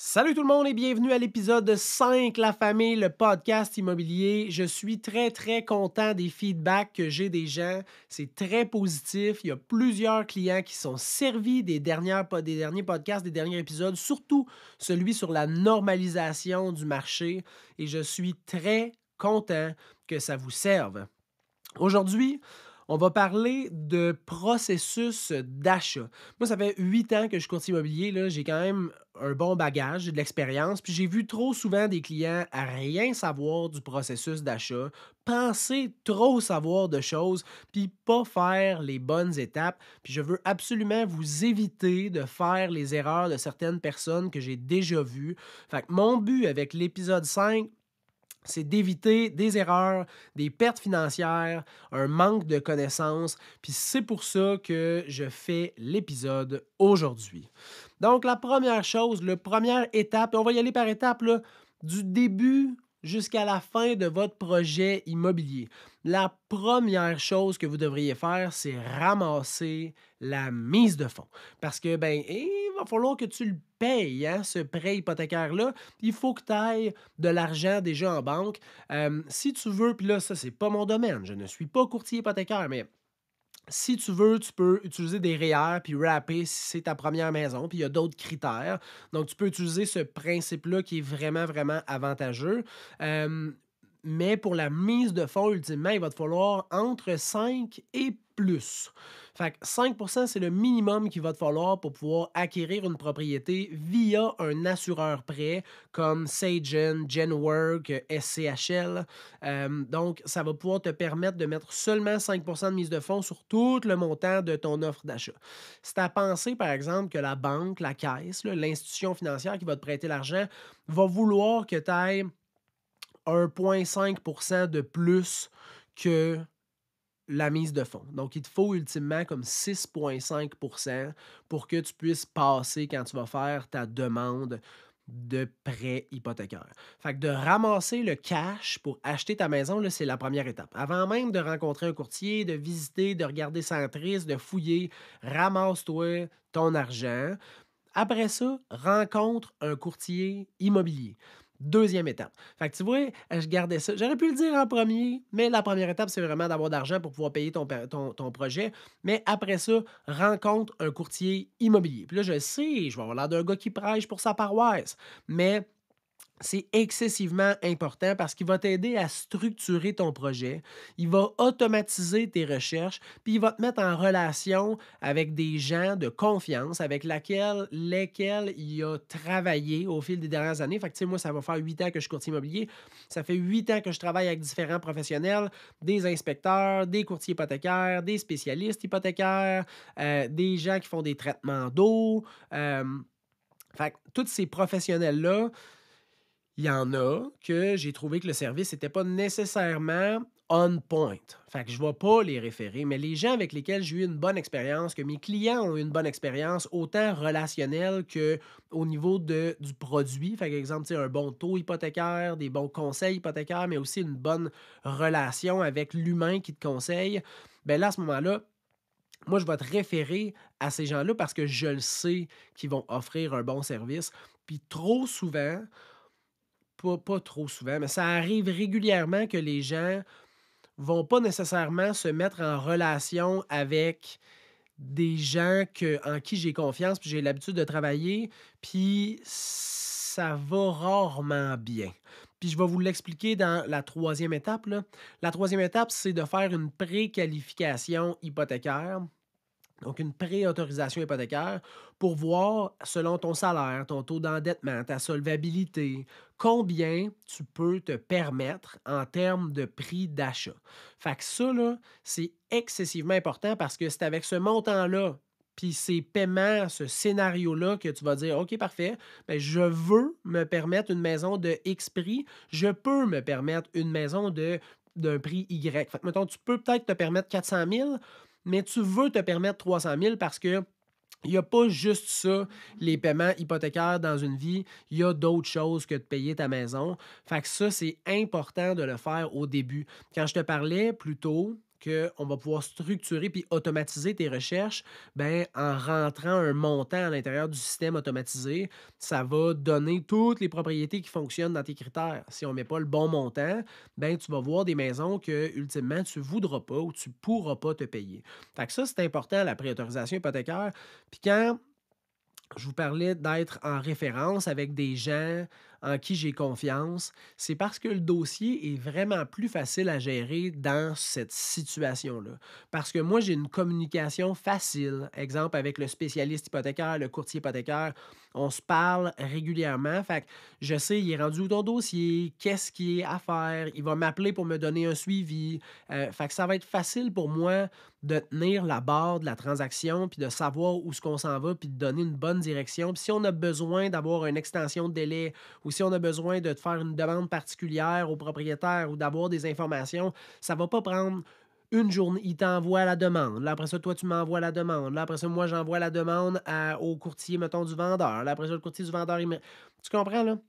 Salut tout le monde et bienvenue à l'épisode 5, La famille, le podcast immobilier. Je suis très content des feedbacks que j'ai des gens. C'est très positif. Il y a plusieurs clients qui sont servis des derniers podcasts, des derniers épisodes, surtout celui sur la normalisation du marché. Et je suis très content que ça vous serve. Aujourd'hui, on va parler de processus d'achat. Moi, ça fait 8 ans que je suis courtier immobilier, là. J'ai quand même un bon bagage, j'ai de l'expérience, puis j'ai vu trop souvent des clients à rien savoir du processus d'achat, penser trop savoir de choses, puis pas faire les bonnes étapes. Puis je veux absolument vous éviter de faire les erreurs de certaines personnes que j'ai déjà vues. Fait que mon but avec l'épisode 5, c'est d'éviter des erreurs, des pertes financières, un manque de connaissances, puis c'est pour ça que je fais l'épisode aujourd'hui. Donc, la première chose, la première étape, et on va y aller par étapes, là, du début jusqu'à la fin de votre projet immobilier. La première chose que vous devriez faire, c'est ramasser la mise de fonds. Parce que, ben, il va falloir que tu le payes, hein, ce prêt hypothécaire-là. Il faut que tu ailles de l'argent déjà en banque. Si tu veux, puis là, ça, c'est pas mon domaine. Je ne suis pas courtier hypothécaire, mais si tu veux, tu peux utiliser des REER puis wrapper si c'est ta première maison, puis il y a d'autres critères. Donc, tu peux utiliser ce principe-là qui est vraiment avantageux. Hem, mais pour la mise de fonds, ultimement, il va te falloir entre 5 et plus. Fait que 5 c'est le minimum qu'il va te falloir pour pouvoir acquérir une propriété via un assureur prêt comme Sagen, Genworth, SCHL. Donc, ça va pouvoir te permettre de mettre seulement 5 de mise de fonds sur tout le montant de ton offre d'achat. Si tu as pensé, par exemple, que la banque, la caisse, là, l'institution financière qui va te prêter l'argent, va vouloir que tu ailles 1,5 de plus que la mise de fonds. Donc, il te faut ultimement comme 6,5 pour que tu puisses passer quand tu vas faire ta demande de prêt hypothécaire. Fait que de ramasser le cash pour acheter ta maison, là, c'est la première étape. Avant même de rencontrer un courtier, de visiter, de regarder Centris, de fouiller, ramasse-toi ton argent. Après ça, rencontre un courtier immobilier. Deuxième étape. Fait que tu vois, je gardais ça. J'aurais pu le dire en premier, mais la première étape, c'est vraiment d'avoir d'argent pour pouvoir payer ton projet. Mais après ça, rencontre un courtier immobilier. Puis là, je sais, je vais avoir l'air d'un gars qui prêche pour sa paroisse, mais c'est excessivement important parce qu'il va t'aider à structurer ton projet, il va automatiser tes recherches, puis il va te mettre en relation avec des gens de confiance avec lesquels il a travaillé au fil des dernières années. Fait que, tu sais, moi, ça va faire 8 ans que je suis courtier immobilier. Ça fait 8 ans que je travaille avec différents professionnels, des inspecteurs, des courtiers hypothécaires, des spécialistes hypothécaires, des gens qui font des traitements d'eau. Fait que tous ces professionnels-là, il y en a que j'ai trouvé que le service n'était pas nécessairement on point. Fait que je ne vais pas les référer, mais les gens avec lesquels j'ai eu une bonne expérience, que mes clients ont eu une bonne expérience, autant relationnelle qu'au niveau du produit. Fait exemple, tu sais, un bon taux hypothécaire, des bons conseils hypothécaires, mais aussi une bonne relation avec l'humain qui te conseille. Ben là, à ce moment-là, moi, je vais te référer à ces gens-là parce que je le sais qu'ils vont offrir un bon service. Puis trop souvent, pas trop souvent, mais ça arrive régulièrement que les gens vont pas nécessairement se mettre en relation avec des gens en qui j'ai confiance, puis j'ai l'habitude de travailler, puis ça va rarement bien. Puis je vais vous l'expliquer dans la troisième étape, là. La troisième étape, c'est de faire une préqualification hypothécaire. Donc, une préautorisation hypothécaire pour voir, selon ton salaire, ton taux d'endettement, ta solvabilité, combien tu peux te permettre en termes de prix d'achat. Fait que ça, là, c'est excessivement important parce que c'est avec ce montant-là, puis ces paiements, ce scénario-là, que tu vas dire, OK, parfait, ben, je veux me permettre une maison de X prix, je peux me permettre une maison d'un prix Y. Fait que, mettons, tu peux peut-être te permettre 400 000, mais tu veux te permettre 300 000 parce que il n'y a pas juste ça, les paiements hypothécaires dans une vie. Il y a d'autres choses que de payer ta maison. Fait que ça, c'est important de le faire au début. Quand je te parlais plus tôt qu'on va pouvoir structurer puis automatiser tes recherches, ben, en rentrant un montant à l'intérieur du système automatisé, ça va donner toutes les propriétés qui fonctionnent dans tes critères. Si on ne met pas le bon montant, ben, tu vas voir des maisons que, ultimement, tu ne voudras pas ou tu ne pourras pas te payer. Fait que ça, c'est important, la préautorisation hypothécaire. Puis quand je vous parlais d'être en référence avec des gens en qui j'ai confiance. C'est parce que le dossier est vraiment plus facile à gérer dans cette situation-là. Parce que moi, j'ai une communication facile. Exemple, avec le spécialiste hypothécaire, le courtier hypothécaire, on se parle régulièrement. Fait que je sais, il est rendu où ton dossier, qu'est-ce qui est à faire. Il va m'appeler pour me donner un suivi. Fait que ça va être facile pour moi de tenir la barre de la transaction, puis de savoir où ce qu'on s'en va, puis de donner une bonne direction. Puis si on a besoin d'avoir une extension de délai ou si on a besoin de te faire une demande particulière au propriétaire ou d'avoir des informations, ça ne va pas prendre une journée. Il t'envoie la demande. Là, après ça, toi, tu m'envoies la demande. Là, après ça, moi, j'envoie la demande au courtier, mettons, du vendeur. Là, après ça, le courtier du vendeur, Tu comprends, là?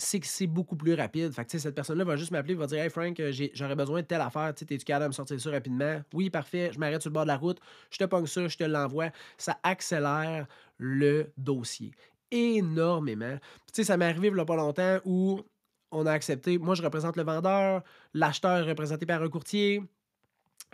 C'est que c'est beaucoup plus rapide. Fait que, tu sais, cette personne-là va juste m'appeler, va dire: Hey Frank, j'aurais besoin de telle affaire. Tu sais, es-tu capable de me sortir ça rapidement? Oui, parfait. Je m'arrête sur le bord de la route. Je te pogne ça, je te l'envoie. Ça accélère le dossier énormément. Puis, tu sais, ça m'est arrivé il n'y a pas longtemps où on a accepté. Moi, je représente le vendeur. L'acheteur est représenté par un courtier,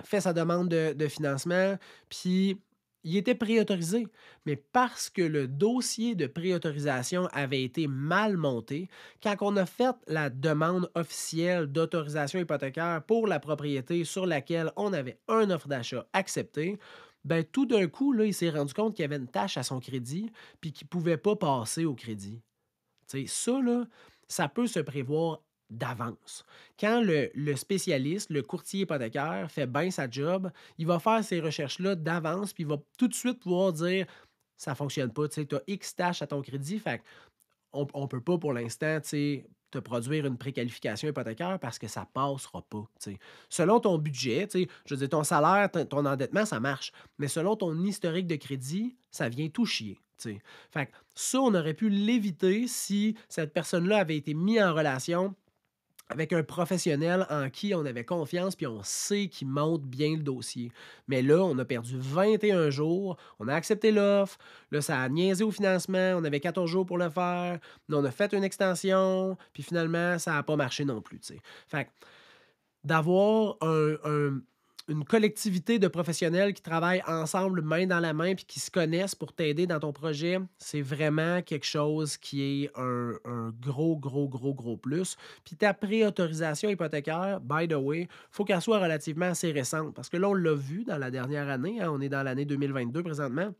fait sa demande de financement. Puis, il était préautorisé, mais parce que le dossier de préautorisation avait été mal monté, quand on a fait la demande officielle d'autorisation hypothécaire pour la propriété sur laquelle on avait une offre d'achat acceptée, ben tout d'un coup, là, il s'est rendu compte qu'il y avait une tâche à son crédit puis qu'il ne pouvait pas passer au crédit. Tu sais, ça, là, ça peut se prévoir d'avance. Quand le spécialiste, le courtier hypothécaire, fait bien sa job, il va faire ces recherches-là d'avance, puis il va tout de suite pouvoir dire ça ne fonctionne pas, tu as X tâches à ton crédit, fait on ne peut pas pour l'instant te produire une préqualification hypothécaire parce que ça ne passera pas. T'sais. Selon ton budget, je veux dire, ton salaire, ton endettement, ça marche. Mais selon ton historique de crédit, ça vient tout chier. T'sais. Fait que ça, on aurait pu l'éviter si cette personne-là avait été mise en relation avec un professionnel en qui on avait confiance puis on sait qu'il monte bien le dossier. Mais là, on a perdu 21 jours, on a accepté l'offre, là, ça a niaisé au financement, on avait 14 jours pour le faire, là, on a fait une extension, puis finalement, ça n'a pas marché non plus. T'sais. Fait que d'avoir une collectivité de professionnels qui travaillent ensemble main dans la main puis qui se connaissent pour t'aider dans ton projet, c'est vraiment quelque chose qui est un gros, gros, gros, gros plus. Puis ta préautorisation hypothécaire, by the way, il faut qu'elle soit relativement assez récente parce que là, on l'a vu dans la dernière année, hein, on est dans l'année 2022 présentement.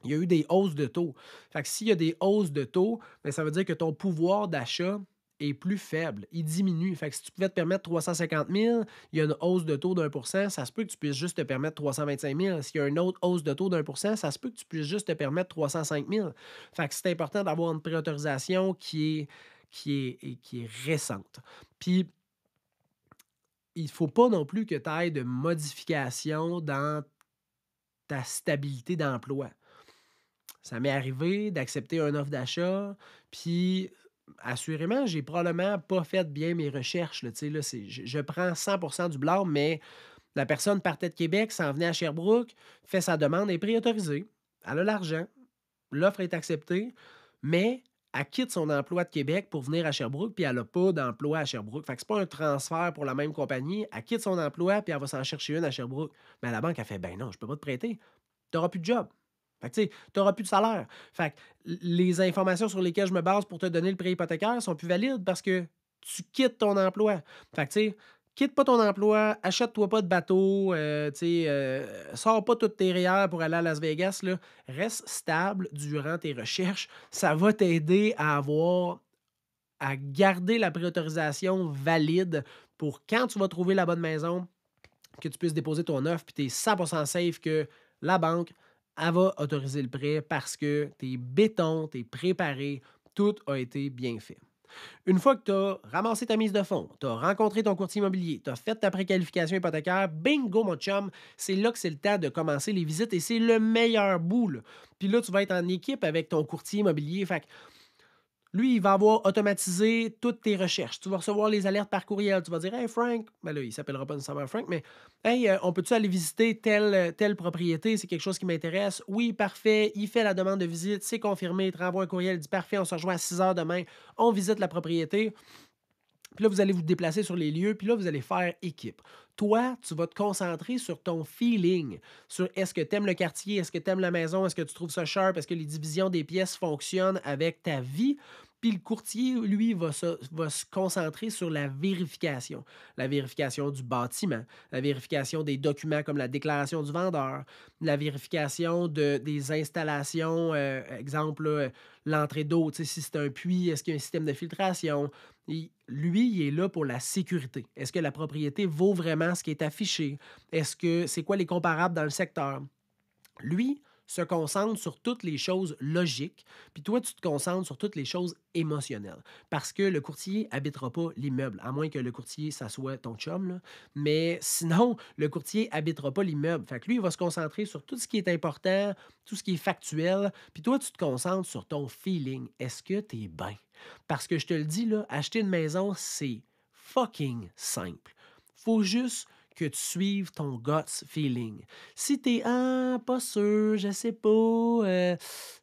Il y a eu des hausses de taux. Fait que s'il y a des hausses de taux, bien, ça veut dire que ton pouvoir d'achat est plus faible, il diminue. Fait que si tu pouvais te permettre 350 000, il y a une hausse de taux d'1 %, ça se peut que tu puisses juste te permettre 325 000. S'il y a une autre hausse de taux d'1 %, ça se peut que tu puisses juste te permettre 305 000. Fait que c'est important d'avoir une préautorisation qui est récente. Puis, il ne faut pas non plus que tu ailles de modifications dans ta stabilité d'emploi. Ça m'est arrivé d'accepter une offre d'achat, puis assurément, j'ai probablement pas fait bien mes recherches. Là, tu sais, là, je prends 100 du blâme, mais la personne partait de Québec, s'en venait à Sherbrooke, fait sa demande, est préautorisée. Elle a l'argent, l'offre est acceptée, mais elle quitte son emploi de Québec pour venir à Sherbrooke, puis elle n'a pas d'emploi à Sherbrooke. Fait que c'est pas un transfert pour la même compagnie. Elle quitte son emploi, puis elle va s'en chercher une à Sherbrooke. Mais la banque a fait: ben non, je peux pas te prêter. Tu n'auras plus de job. Fait que, tu sais, tu n'auras plus de salaire. Fait que les informations sur lesquelles je me base pour te donner le prêt hypothécaire sont plus valides parce que tu quittes ton emploi. Fait que, tu sais, quitte pas ton emploi, achète-toi pas de bateau, tu sais, sors pas toutes tes REER pour aller à Las Vegas, là. Reste stable durant tes recherches. Ça va t'aider à garder la préautorisation valide pour quand tu vas trouver la bonne maison, que tu puisses déposer ton offre, puis tu es 100% safe que la banque, elle va autoriser le prêt parce que tu es béton, tu es préparé, tout a été bien fait. Une fois que tu as ramassé ta mise de fonds, tu as rencontré ton courtier immobilier, tu as fait ta préqualification hypothécaire, bingo mon chum, c'est là que c'est le temps de commencer les visites et c'est le meilleur bout. Là. Puis là, tu vas être en équipe avec ton courtier immobilier. Fait que Lui, il va avoir automatisé toutes tes recherches. Tu vas recevoir les alertes par courriel. Tu vas dire: «Hey Frank», ben là, il s'appellera pas nécessairement Frank, mais «Hey, on peut-tu aller visiter telle propriété? C'est quelque chose qui m'intéresse». «Oui, parfait». Il fait la demande de visite, c'est confirmé, il te renvoie un courriel, il dit: «Parfait, on se rejoint à 6 heures demain, on visite la propriété». Puis là, vous allez vous déplacer sur les lieux, puis là, vous allez faire équipe. Toi, tu vas te concentrer sur ton feeling, sur est-ce que tu aimes le quartier, est-ce que tu aimes la maison, est-ce que tu trouves ça sharp, est-ce que les divisions des pièces fonctionnent avec ta vie. Puis le courtier, lui, va se concentrer sur la vérification. La vérification du bâtiment, la vérification des documents comme la déclaration du vendeur, la vérification des installations, exemple, là, l'entrée d'eau, tu sais, si c'est un puits, est-ce qu'il y a un système de filtration, lui, il est là pour la sécurité. Est-ce que la propriété vaut vraiment ce qui est affiché? Est-ce que c'est quoi les comparables dans le secteur? Lui se concentre sur toutes les choses logiques, puis toi, tu te concentres sur toutes les choses émotionnelles. Parce que le courtier habitera pas l'immeuble, à moins que le courtier, ça soit ton chum, là. Mais sinon, le courtier habitera pas l'immeuble. Fait que lui, il va se concentrer sur tout ce qui est important, tout ce qui est factuel, puis toi, tu te concentres sur ton feeling. Est-ce que tu es bien? Parce que je te le dis, là, acheter une maison, c'est fucking simple. Faut juste que tu suives ton guts feeling. Si t'es ah, pas sûr, je sais pas,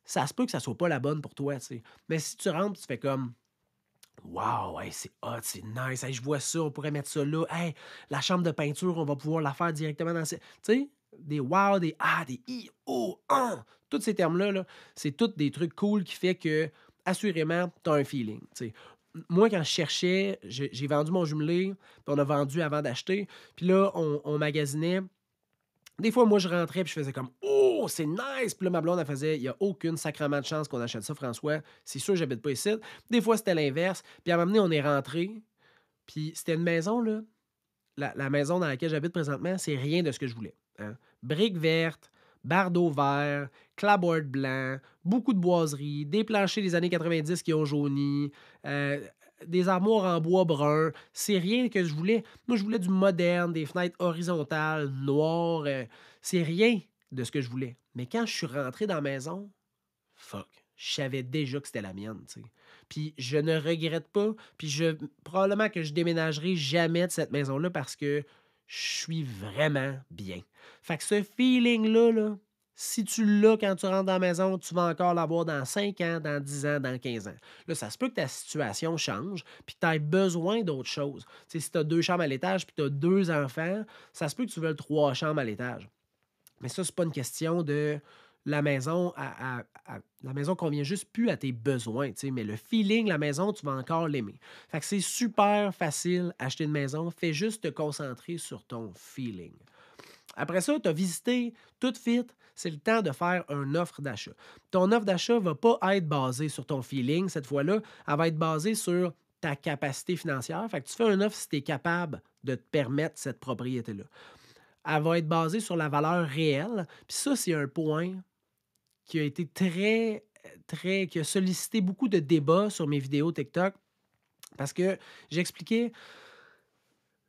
ça se peut que ça soit pas la bonne pour toi, tu sais. Mais si tu rentres, tu fais comme wow, hey, c'est hot, c'est nice, hey, je vois ça, on pourrait mettre ça là, hey, la chambre de peinture, on va pouvoir la faire directement dans Tu sais, des wow, des ah, des i, oh, ah, tous ces termes-là, là, c'est tous des trucs cool qui fait que, assurément, tu as un feeling, tu sais. Moi, quand je cherchais, j'ai vendu mon jumelé, puis on a vendu avant d'acheter. Puis là, on magasinait. Des fois, moi, je rentrais puis je faisais comme «Oh, c'est nice!» Puis là, ma blonde, elle faisait «Il y a aucune sacrement de chance qu'on achète ça, François. C'est sûr, j'habite pas ici.» Des fois, c'était l'inverse. Puis à un moment donné, on est rentré. Puis c'était une maison, là. La maison dans laquelle j'habite présentement, c'est rien de ce que je voulais, hein. Briques vertes, bardeaux verts, clapboard blanc, beaucoup de boiseries, des planchers des années 90 qui ont jauni, heu, des armoires en bois brun. C'est rien que je voulais. Moi, je voulais du moderne, des fenêtres horizontales, noires, c'est rien de ce que je voulais. Mais quand je suis rentré dans la maison, fuck, je savais déjà que c'était la mienne, tu sais. Puis je ne regrette pas, puis probablement que je déménagerai jamais de cette maison-là parce que je suis vraiment bien. Fait que ce feeling-là, là, si tu l'as quand tu rentres dans la maison, tu vas encore l'avoir dans 5 ans, dans 10 ans, dans 15 ans. Là, ça se peut que ta situation change, puis que tu aies besoin d'autre chose. Tu sais, si tu as 2 chambres à l'étage, puis tu as 2 enfants, ça se peut que tu veuilles 3 chambres à l'étage. Mais ça, c'est pas une question de la maison la maison convient juste plus à tes besoins, tu sais, mais le feeling, la maison, tu vas encore l'aimer. Fait que c'est super facile acheter une maison, fais juste te concentrer sur ton feeling. Après ça, tu as visité, tout fit, c'est le temps de faire une offre d'achat. Ton offre d'achat ne va pas être basée sur ton feeling cette fois-là, elle va être basée sur ta capacité financière. Fait que tu fais une offre si tu es capable de te permettre cette propriété-là. Elle va être basée sur la valeur réelle. Puis ça, c'est un point qui a été qui a sollicité beaucoup de débats sur mes vidéos TikTok parce que j'expliquais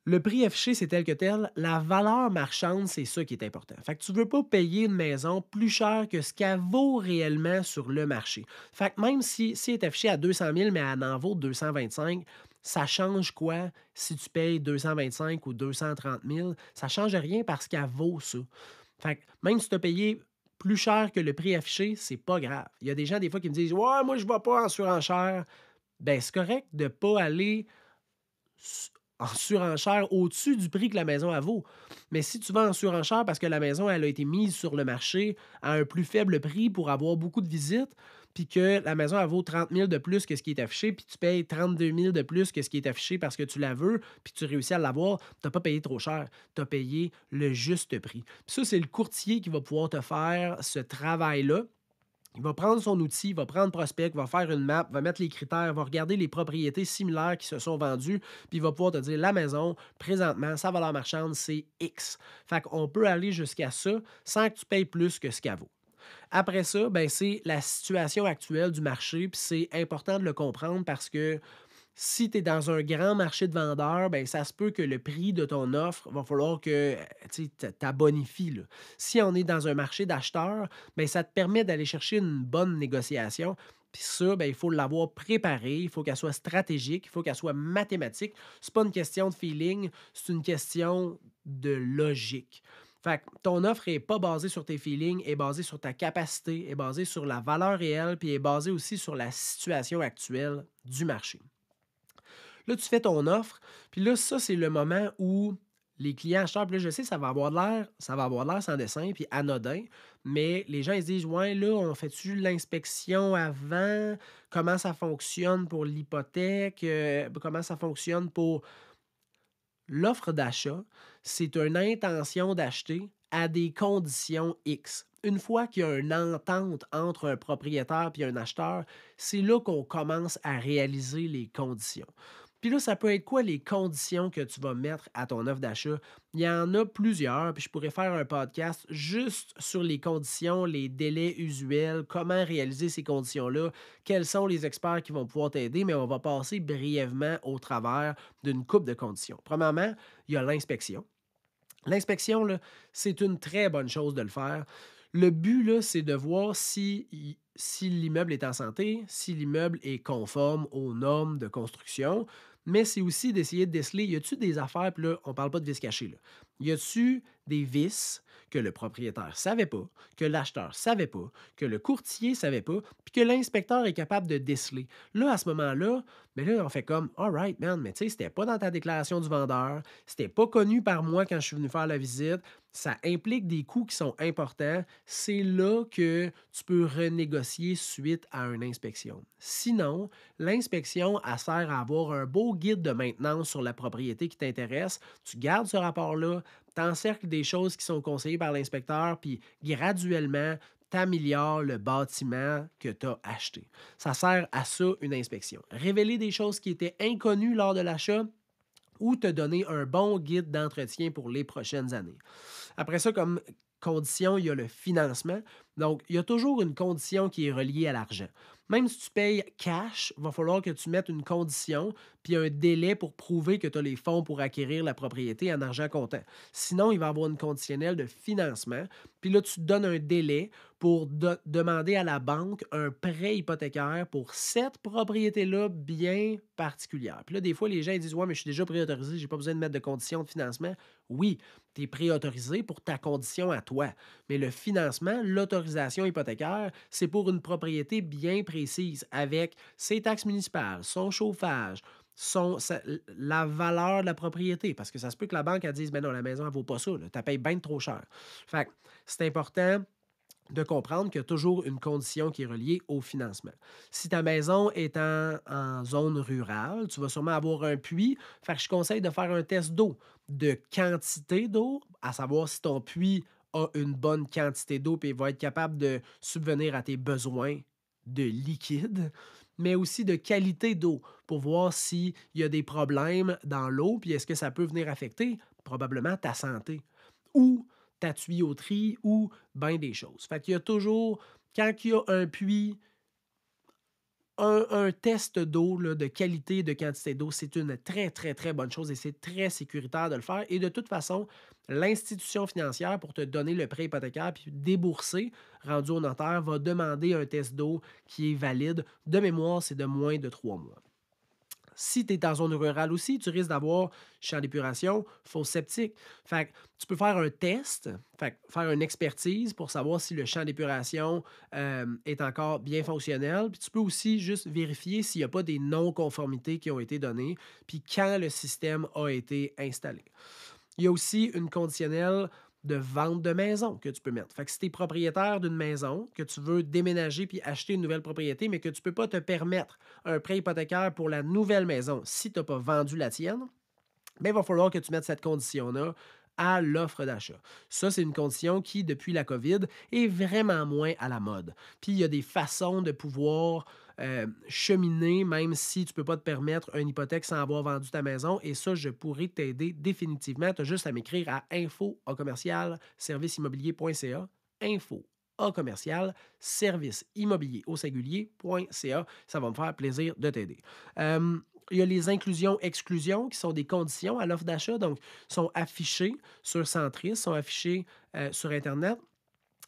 le prix affiché, c'est tel que tel. La valeur marchande, c'est ça qui est important. Fait que tu ne veux pas payer une maison plus cher que ce qu'elle vaut réellement sur le marché. Fait que même si elle est affichée à 200 000, mais elle en vaut 225, ça change quoi si tu payes 225 ou 230 000? Ça ne change rien parce qu'elle vaut ça. Fait que même si tu as payé plus cher que le prix affiché, c'est pas grave. Il y a des gens, des fois, qui me disent ouais, moi, je ne vais pas en surenchère. Ben, c'est correct de ne pas aller en surenchère au-dessus du prix que la maison elle vaut. Mais si tu vas en surenchère parce que la maison elle a été mise sur le marché à un plus faible prix pour avoir beaucoup de visites, puis que la maison elle vaut 30 000 de plus que ce qui est affiché, puis tu payes 32 000 de plus que ce qui est affiché parce que tu la veux, puis tu réussis à l'avoir, tu n'as pas payé trop cher, tu as payé le juste prix. Puis ça, c'est le courtier qui va pouvoir te faire ce travail-là. Il va prendre son outil, il va prendre Prospect, va faire une map, va mettre les critères, va regarder les propriétés similaires qui se sont vendues, puis il va pouvoir te dire la maison, présentement, sa valeur marchande, c'est X. Fait qu'on peut aller jusqu'à ça sans que tu payes plus que ce qu'elle vaut. Après ça, ben, c'est la situation actuelle du marché, puis c'est important de le comprendre parce que si tu es dans un grand marché de vendeurs, ben, ça se peut que le prix de ton offre, va falloir que tu bonifies, là. Si on est dans un marché d'acheteurs, ben, ça te permet d'aller chercher une bonne négociation. Puis ça, ben, il faut l'avoir préparé, il faut qu'elle soit stratégique, il faut qu'elle soit mathématique. C'est pas une question de feeling, c'est une question de logique. Fait que ton offre est pas basée sur tes feelings, est basée sur ta capacité, est basée sur la valeur réelle, puis est basée aussi sur la situation actuelle du marché. Là, tu fais ton offre, puis là, ça, c'est le moment où les clients acheteurs, puis là, je sais, ça va avoir l'air sans dessin, puis anodin, mais les gens, ils se disent, ouais, là, on fait-tu l'inspection avant? Comment ça fonctionne pour l'hypothèque? Comment ça fonctionne pour l'offre d'achat? C'est une intention d'acheter à des conditions X. Une fois qu'il y a une entente entre un propriétaire et un acheteur, c'est là qu'on commence à réaliser les conditions. Puis là, ça peut être quoi les conditions que tu vas mettre à ton offre d'achat? Il y en a plusieurs, puis je pourrais faire un podcast juste sur les conditions, les délais usuels, comment réaliser ces conditions-là, quels sont les experts qui vont pouvoir t'aider, mais on va passer brièvement au travers d'une coupe de conditions. Premièrement, il y a l'inspection. L'inspection, là, c'est une très bonne chose de le faire. Le but, là, c'est de voir si l'immeuble est en santé, si l'immeuble est conforme aux normes de construction, mais c'est aussi d'essayer de déceler, y a-tu des affaires, puis là, on parle pas de vis cachés, là. Y a-tu des vis que le propriétaire savait pas, que l'acheteur savait pas, que le courtier savait pas, puis que l'inspecteur est capable de déceler? Là, à ce moment-là, mais là, on fait comme, all right, man, mais tu sais, c'était pas dans ta déclaration du vendeur, c'était pas connu par moi quand je suis venu faire la visite, ça implique des coûts qui sont importants. C'est là que tu peux renégocier suite à une inspection. Sinon, l'inspection, elle sert à avoir un beau guide de maintenance sur la propriété qui t'intéresse. Tu gardes ce rapport-là, tu encercles des choses qui sont conseillées par l'inspecteur, puis graduellement, t'améliores le bâtiment que tu as acheté. Ça sert à ça, une inspection. Révéler des choses qui étaient inconnues lors de l'achat ou te donner un bon guide d'entretien pour les prochaines années. Après ça, comme condition, il y a le financement. Donc, il y a toujours une condition qui est reliée à l'argent. Même si tu payes cash, il va falloir que tu mettes une condition puis un délai pour prouver que tu as les fonds pour acquérir la propriété en argent comptant. Sinon, il va y avoir une conditionnelle de financement. Puis là, tu te donnes un délai pour demander à la banque un prêt hypothécaire pour cette propriété-là bien particulière. Puis là, des fois, les gens ils disent, ouais, mais je suis déjà préautorisé, je n'ai pas besoin de mettre de conditions de financement. Oui, tu es préautorisé pour ta condition à toi. Mais le financement, l'autorisation hypothécaire, c'est pour une propriété bien précise avec ses taxes municipales, son chauffage, la valeur de la propriété. Parce que ça se peut que la banque elle dise, ben non, la maison, elle ne vaut pas ça. Tu payes bien trop cher. Fait que c'est important de comprendre qu'il y a toujours une condition qui est reliée au financement. Si ta maison est en zone rurale, tu vas sûrement avoir un puits. Fait que je conseille de faire un test d'eau, de quantité d'eau, à savoir si ton puits a une bonne quantité d'eau et va être capable de subvenir à tes besoins de liquide, mais aussi de qualité d'eau pour voir s'il y a des problèmes dans l'eau, puis est-ce que ça peut venir affecter probablement ta santé ou ta tuyauterie ou bien des choses. Fait qu'il y a toujours, quand il y a un puits, un test d'eau, là, de qualité, de quantité d'eau, c'est une très, très, très bonne chose et c'est très sécuritaire de le faire. Et de toute façon, l'institution financière, pour te donner le prêt hypothécaire puis débourser, rendu au notaire, va demander un test d'eau qui est valide. De mémoire, c'est de moins de 3 mois. Si tu es en zone rurale aussi, tu risques d'avoir champ d'épuration, fosse septique. Fait que tu peux faire un test, fait que faire une expertise pour savoir si le champ d'épuration est encore bien fonctionnel. Puis tu peux aussi juste vérifier s'il n'y a pas des non-conformités qui ont été données, puis quand le système a été installé. Il y a aussi une conditionnelle de vente de maison que tu peux mettre. Fait que si tu es propriétaire d'une maison, que tu veux déménager puis acheter une nouvelle propriété, mais que tu ne peux pas te permettre un prêt hypothécaire pour la nouvelle maison si tu n'as pas vendu la tienne, bien, il va falloir que tu mettes cette condition-là à l'offre d'achat. Ça, c'est une condition qui, depuis la COVID, est vraiment moins à la mode. Puis, il y a des façons de pouvoir cheminer, même si tu ne peux pas te permettre une hypothèque sans avoir vendu ta maison. Et ça, je pourrais t'aider définitivement. Tu as juste à m'écrire à info@serviceimmobilier.ca. Serviceimmobilier.ca. Ça va me faire plaisir de t'aider. Il y a les inclusions-exclusions qui sont des conditions à l'offre d'achat, donc sont affichées sur Centris, sont affichées sur Internet.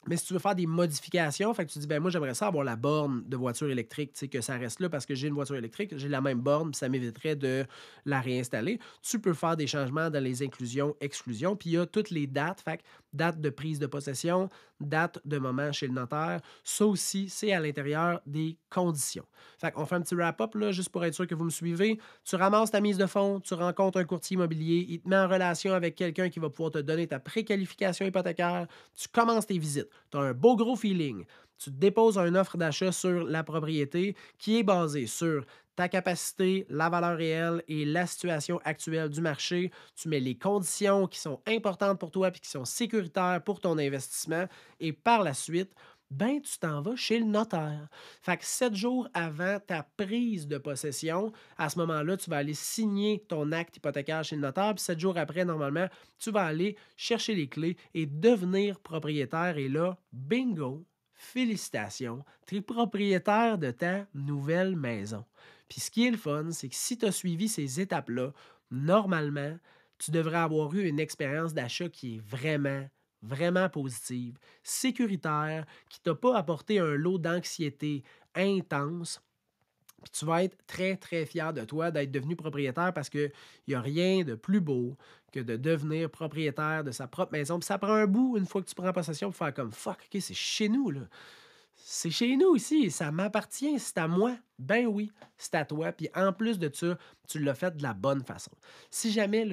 Mais si tu veux faire des modifications, fait que tu dis, ben moi, j'aimerais ça avoir la borne de voiture électrique, tu sais, que ça reste là parce que j'ai une voiture électrique, j'ai la même borne, puis ça m'éviterait de la réinstaller. Tu peux faire des changements dans les inclusions, exclusions, puis il y a toutes les dates, fait que date de prise de possession, date de moment chez le notaire. Ça aussi, c'est à l'intérieur des conditions. Fait qu'on fait un petit wrap-up, là, juste pour être sûr que vous me suivez. Tu ramasses ta mise de fonds, tu rencontres un courtier immobilier, il te met en relation avec quelqu'un qui va pouvoir te donner ta préqualification hypothécaire, tu commences tes visites, tu as un beau gros feeling, tu déposes une offre d'achat sur la propriété qui est basée sur ta capacité, la valeur réelle et la situation actuelle du marché. Tu mets les conditions qui sont importantes pour toi et qui sont sécuritaires pour ton investissement. Et par la suite, ben, tu t'en vas chez le notaire. Fait que 7 jours avant ta prise de possession, à ce moment-là, tu vas aller signer ton acte hypothécaire chez le notaire. Puis 7 jours après, normalement, tu vas aller chercher les clés et devenir propriétaire. Et là, bingo, félicitations, tu es propriétaire de ta nouvelle maison. Puis ce qui est le fun, c'est que si tu as suivi ces étapes-là, normalement, tu devrais avoir eu une expérience d'achat qui est vraiment, vraiment positive, sécuritaire, qui t'a pas apporté un lot d'anxiété intense. Puis tu vas être très, très fier de toi d'être devenu propriétaire parce qu'il n'y a rien de plus beau que de devenir propriétaire de sa propre maison. Puis ça prend un bout, une fois que tu prends possession, pour faire comme fuck, OK, c'est chez nous, là. C'est chez nous ici, ça m'appartient, c'est à moi. Ben oui, c'est à toi. Puis en plus de ça, tu l'as fait de la bonne façon. Si jamais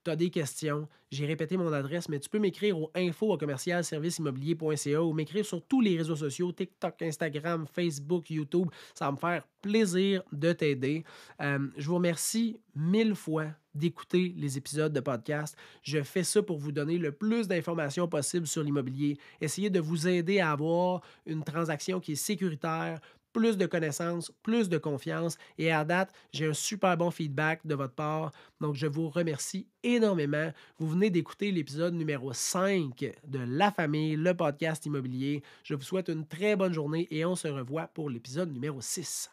tu as des questions, j'ai répété mon adresse, mais tu peux m'écrire au info@commercialserviceimmobilier.ca ou m'écrire sur tous les réseaux sociaux, TikTok, Instagram, Facebook, YouTube. Ça va me faire plaisir de t'aider. Je vous remercie 1000 fois d'écouter les épisodes de podcast. Je fais ça pour vous donner le plus d'informations possible sur l'immobilier, essayer de vous aider à avoir une transaction qui est sécuritaire, plus de connaissances, plus de confiance. Et à date, j'ai un super bon feedback de votre part. Donc, je vous remercie énormément. Vous venez d'écouter l'épisode numéro 5 de La Famille, le podcast immobilier. Je vous souhaite une très bonne journée et on se revoit pour l'épisode numéro 6.